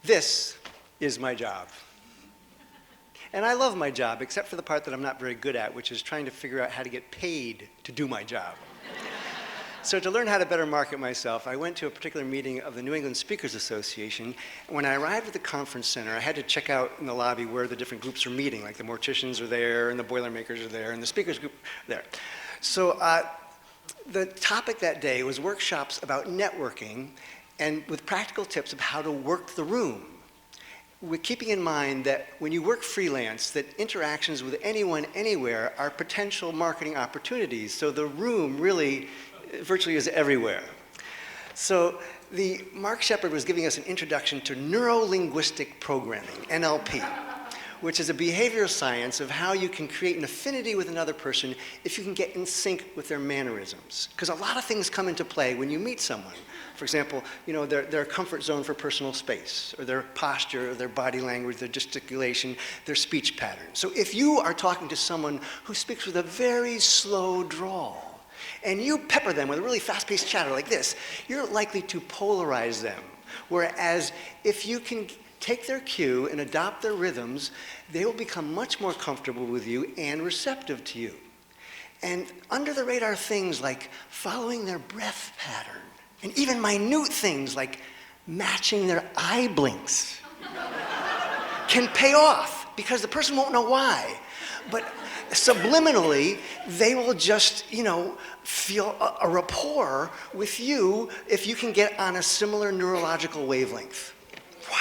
This is my job. And I love my job, except for the part that I'm not very good at, which is trying to figure out how to get paid to do my job. So to learn how to better market myself, I went to a particular meeting of the New England Speakers Association. When I arrived at the conference center, I had to check out in the lobby where the different groups are meeting, like the morticians are there, and the Boilermakers are there, and the speakers group are there. So the topic that day was workshops about networking and with practical tips of how to work the room. We're keeping in mind that when you work freelance, that interactions with anyone, anywhere are potential marketing opportunities. So the room really virtually is everywhere. So Mark Shepard was giving us an introduction to neuro-linguistic programming, NLP, which is a behavioral science of how you can create an affinity with another person if you can get in sync with their mannerisms. Because a lot of things come into play when you meet someone. For example, their comfort zone for personal space, or their posture, or their body language, their gesticulation, their speech pattern. So if you are talking to someone who speaks with a very slow drawl, and you pepper them with a really fast-paced chatter like this, you're likely to polarize them. Whereas if you can take their cue and adopt their rhythms, they will become much more comfortable with you and receptive to you. And under-the-radar things like following their breath pattern, and even minute things like matching their eye blinks can pay off because the person won't know why. But subliminally, they will just, feel a rapport with you if you can get on a similar neurological wavelength. Wow.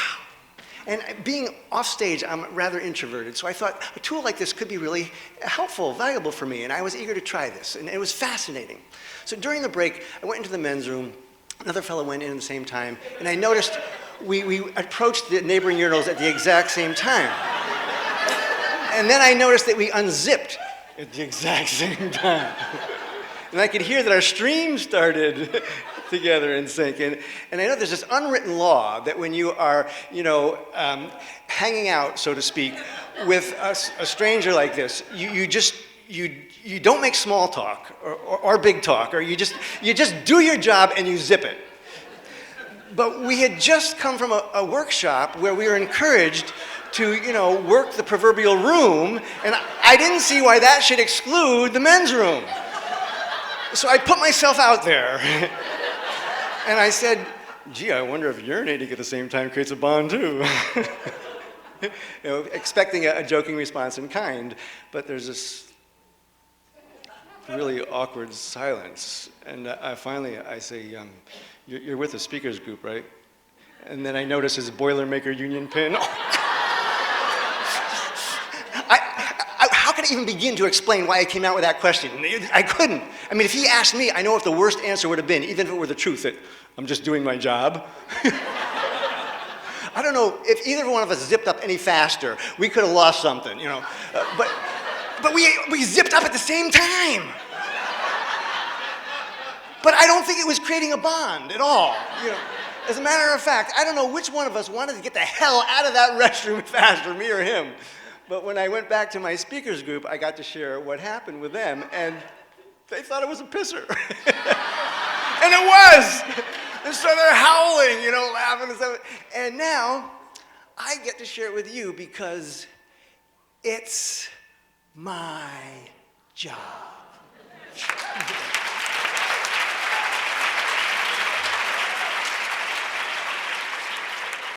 And being off stage, I'm rather introverted, so I thought a tool like this could be really helpful, valuable for me, and I was eager to try this, and it was fascinating. So during the break, I went into the men's room, another fellow went in at the same time, and I noticed we approached the neighboring urinals at the exact same time. And then I noticed that we unzipped at the exact same time. And I could hear that our stream started together in sync. And I know there's this unwritten law that when you are, hanging out, so to speak, with a stranger like this, you don't make small talk or big talk, or you just do your job and you zip it. But we had just come from a workshop where we were encouraged to, work the proverbial room, and I didn't see why that should exclude the men's room. So I put myself out there, and I said, gee, I wonder if urinating at the same time creates a bond too. Expecting a joking response in kind, but there's this really awkward silence. And finally I say, you're with the speakers group, right? And then I notice his Boilermaker union pin. How could I even begin to explain why I came out with that question? I couldn't. I mean, if he asked me, I know what the worst answer would have been, even if it were the truth, that I'm just doing my job. I don't know if either one of us zipped up any faster, we could have lost something, but we zipped up at the same time. But I don't think it was creating a bond at all. As a matter of fact, I don't know which one of us wanted to get the hell out of that restroom faster, me or him. But when I went back to my speakers group, I got to share what happened with them, and they thought it was a pisser. And it was! And so they're howling, laughing and stuff. And now, I get to share it with you because it's my job.